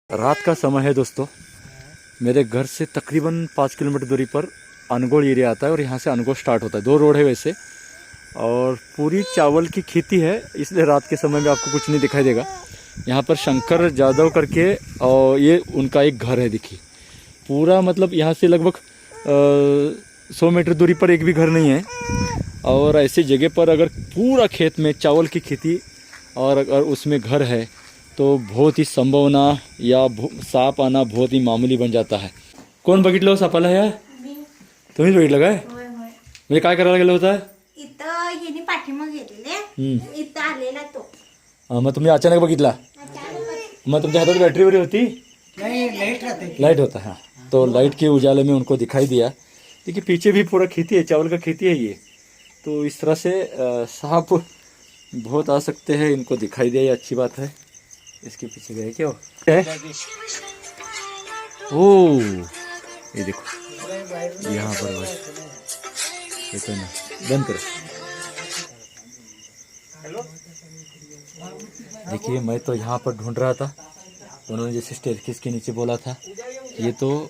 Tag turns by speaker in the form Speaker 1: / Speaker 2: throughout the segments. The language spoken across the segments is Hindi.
Speaker 1: रात का समय है दोस्तों। मेरे घर से तकरीबन 5 किलोमीटर दूरी पर अनगोड़ एरिया आता है और यहाँ से अनगोड़ स्टार्ट होता है। 2 रोड है वैसे, और पूरी चावल की खेती है, इसलिए रात के समय में आपको कुछ नहीं दिखाई देगा। यहाँ पर शंकर जादव करके और ये उनका एक घर है, देखिए पूरा, मतलब यहाँ से लगभग 100 मीटर दूरी पर एक भी घर नहीं है। और ऐसी जगह पर अगर पूरा खेत में चावल की खेती और अगर उसमें घर है तो बहुत ही संभावना या साप आना बहुत ही मामूली बन जाता है। कोण बघितलं सापाला? ह्या तुम्हीच बघितलं काय? म्हणजे काय करायला गेलं होतं?
Speaker 2: इथं येणे पाठीमागे गेलेले, इथं आलेला तो।
Speaker 1: मग तुम्ही अचानक बघितला? मग तुमच्या हातात बॅटरी वगैरे होती?
Speaker 2: नहीं, लाइट रहती।
Speaker 1: लाइट होता है, हाँ। तो लाइट के उजाले में उनको दिखाई दिया। देखिए पीछे भी पूरा खेती है, चावल का खेती है ये। तो इस तरह से सांप बहुत आ सकते हैं, इनको दिखाई दिया, ये अच्छी बात है। इसके पीछे गए क्या है? ओ ये देखो यहाँ पर ये तो ना बंद करो। देखिए मैं तो यहाँ पर ढूंढ रहा था, उन्होंने जैसे स्टेयरकेस के नीचे बोला था, ये तो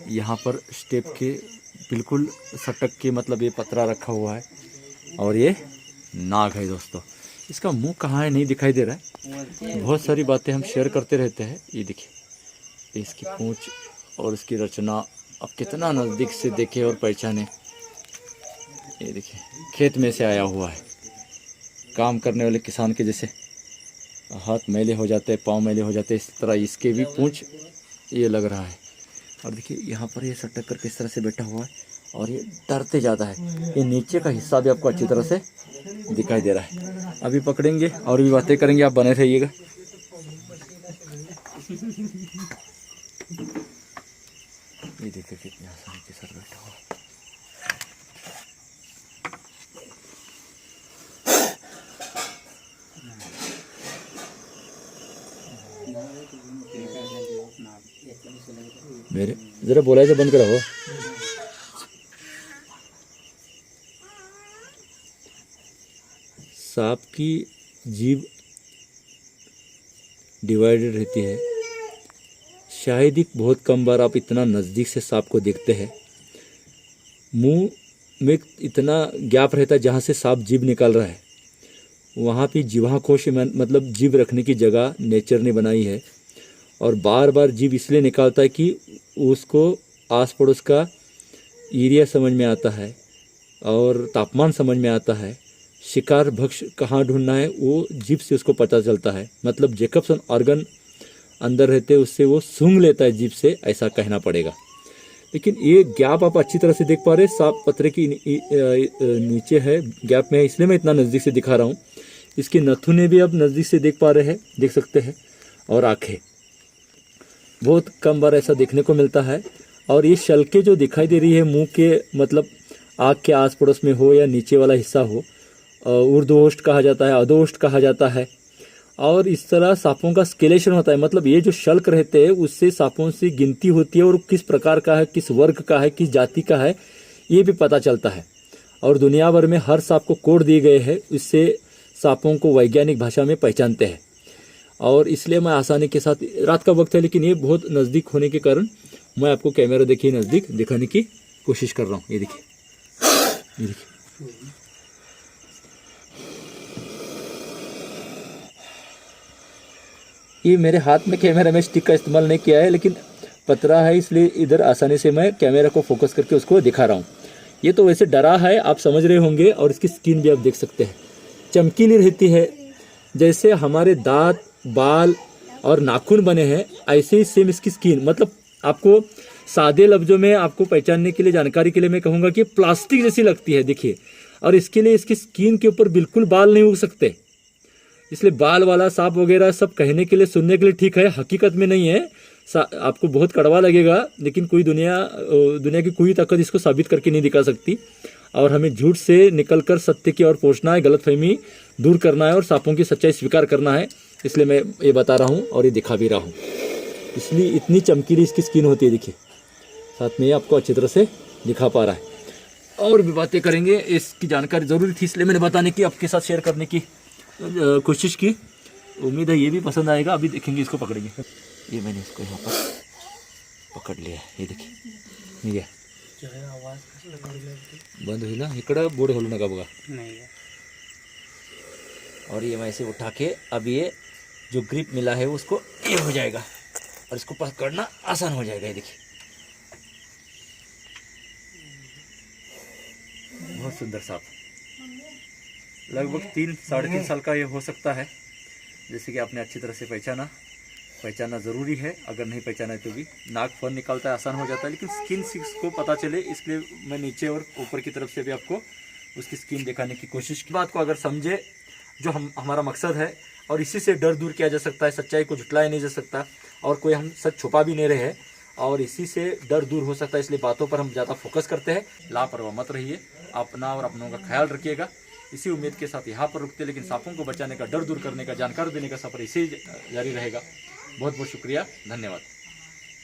Speaker 1: यहाँ पर स्टेप के बिल्कुल सटक के, मतलब ये पतरा रखा हुआ है और ये नाग है दोस्तों। इसका मुंह कहाँ है नहीं दिखाई दे रहा है। बहुत सारी बातें हम शेयर करते रहते हैं। ये देखिए इसकी पूंछ और इसकी रचना, अब कितना नज़दीक से देखे और पहचाने। ये देखिए खेत में से आया हुआ है, काम करने वाले किसान के जैसे हाथ मैले हो जाते हैं, पाँव मैले हो जाते हैं, इस तरह इसके भी पूंछ ये लग रहा है। और देखिए यहाँ पर ये सटक कर किस तरह से बैठा हुआ है और ये डरते ज़्यादा है। ये नीचे का हिस्सा भी आपको अच्छी तरह से दिखाई दे रहा है। अभी पकड़ेंगे और भी बातें करेंगे, आप बने रहिएगा। ये देखिए कितने आसानी के साथ बैठा हुआ। मेरे जरा बोलायचं बंद करा हो। सांप की जीभ डिवाइडेड रहती है। शायद ही बहुत कम बार आप इतना नज़दीक से सांप को देखते हैं। मुंह में इतना गैप रहता है जहाँ से सांप जीभ निकाल रहा है, वहाँ पे जीवाकोश मतलब जीभ रखने की जगह नेचर ने बनाई है। और बार बार जीभ इसलिए निकालता है कि उसको आस पड़ोस का एरिया समझ में आता है और तापमान समझ में आता है। शिकार भक्ष कहाँ ढूंढना है वो जीभ से उसको पता चलता है। मतलब जैकबसन ऑर्गन अंदर रहते उससे वो सूंघ लेता है जीभ से, ऐसा कहना पड़ेगा। लेकिन ये गैप आप अच्छी तरह से देख पा रहे हैं, सांप पतरे की नीचे है, गैप में है, इसलिए मैं इतना नज़दीक से दिखा रहा हूँ। इसके नथुने भी आप नज़दीक से देख पा रहे हैं, देख सकते हैं। और आँखें बहुत कम बार ऐसा देखने को मिलता है। और ये शल्कें जो दिखाई दे रही है मुंह के, मतलब आँख के आस पड़ोस में हो या नीचे वाला हिस्सा हो, ऊर्ध्वोष्ठ कहा जाता है, अधोष्ठ कहा जाता है। और इस तरह सांपों का स्केलेशन होता है, मतलब ये जो शल्क रहते हैं उससे सांपों से गिनती होती है और किस प्रकार का है, किस वर्ग का है, किस जाति का है, ये भी पता चलता है। और दुनिया भर में हर सांप को कोड दिए गए हैं, इससे सांपों को वैज्ञानिक भाषा में पहचानते हैं। और इसलिए मैं आसानी के साथ, रात का वक्त है लेकिन ये बहुत नज़दीक होने के कारण मैं आपको कैमरा देखिए नज़दीक दिखाने की कोशिश कर रहा हूँ। ये देखिए, ये देखिए, ये मेरे हाथ में कैमरा में स्टिक का इस्तेमाल नहीं किया है, लेकिन पतरा है इसलिए इधर आसानी से मैं कैमरा को फोकस करके उसको दिखा रहा हूँ। ये तो वैसे डरा है, आप समझ रहे होंगे। और इसकी स्किन भी आप देख सकते हैं, चमकीली रहती है, जैसे हमारे दांत, बाल और नाखून बने हैं ऐसे ही सेम इसकी स्किन। मतलब आपको सादे लफ्जों में आपको पहचानने के लिए, जानकारी के लिए मैं कहूँगा कि प्लास्टिक जैसी लगती है, देखिए। और इसके लिए इसकी स्किन के ऊपर बिल्कुल बाल नहीं उग सकते, इसलिए बाल वाला सांप वगैरह सब कहने के लिए, सुनने के लिए ठीक है, हकीकत में नहीं है। आपको बहुत कड़वा लगेगा, लेकिन कोई दुनिया की कोई ताकत इसको साबित करके नहीं दिखा सकती। और हमें झूठ से निकलकर सत्य की ओर पहुंचना है, गलतफहमी दूर करना है और सांपों की सच्चाई स्वीकार करना है। इसलिए मैं ये बता रहा हूँ और ये दिखा भी रहा हूँ। इसलिए इतनी चमकीली इसकी स्किन होती है, देखिए। साथ में ये आपको अच्छी तरह से दिखा पा रहा है। और भी बातें करेंगे, इसकी जानकारी ज़रूरी थी इसलिए मैंने बताने की, आपके साथ शेयर करने की कोशिश की। उम्मीद है ये भी पसंद आएगा। अभी देखेंगे, इसको पकड़ेंगे। ये मैंने इसको यहाँ पर पकड़ लिया, ये देखिए ये बंद हुई ना, इकड़ा बोर्ड होलू नका बघा
Speaker 3: नहीं।
Speaker 1: और ये मैं ऐसे उठा के अब ये जो ग्रिप मिला है उसको ये हो जाएगा और इसको पकड़ना आसान हो जाएगा। ये देखिए बहुत सुंदर सांप, लगभग 3-3.5 साल का ये हो सकता है। जैसे कि आपने अच्छी तरह से पहचाना ज़रूरी है, अगर नहीं पहचाना है तो भी नाक फन निकालता है आसान हो जाता है, लेकिन स्किन को पता चले इसलिए मैं नीचे और ऊपर की तरफ से भी आपको उसकी स्किन दिखाने की कोशिश की। बात को अगर समझे जो हमारा मकसद है, और इसी से डर दूर किया जा सकता है, सच्चाई को झुटलाया नहीं जा सकता और कोई हम सच छुपा भी नहीं रहे हैं, और इसी से डर दूर हो सकता है, इसलिए बातों पर हम ज़्यादा फोकस करते हैं। लापरवाह मत रहिए, अपना और अपनों का ख्याल रखिएगा। इसी उम्मीद के साथ यहाँ पर रुकते, लेकिन सांपों को बचाने का, डर दूर करने का, जानकारी देने का सफर इसी जारी रहेगा। बहुत बहुत शुक्रिया, धन्यवाद।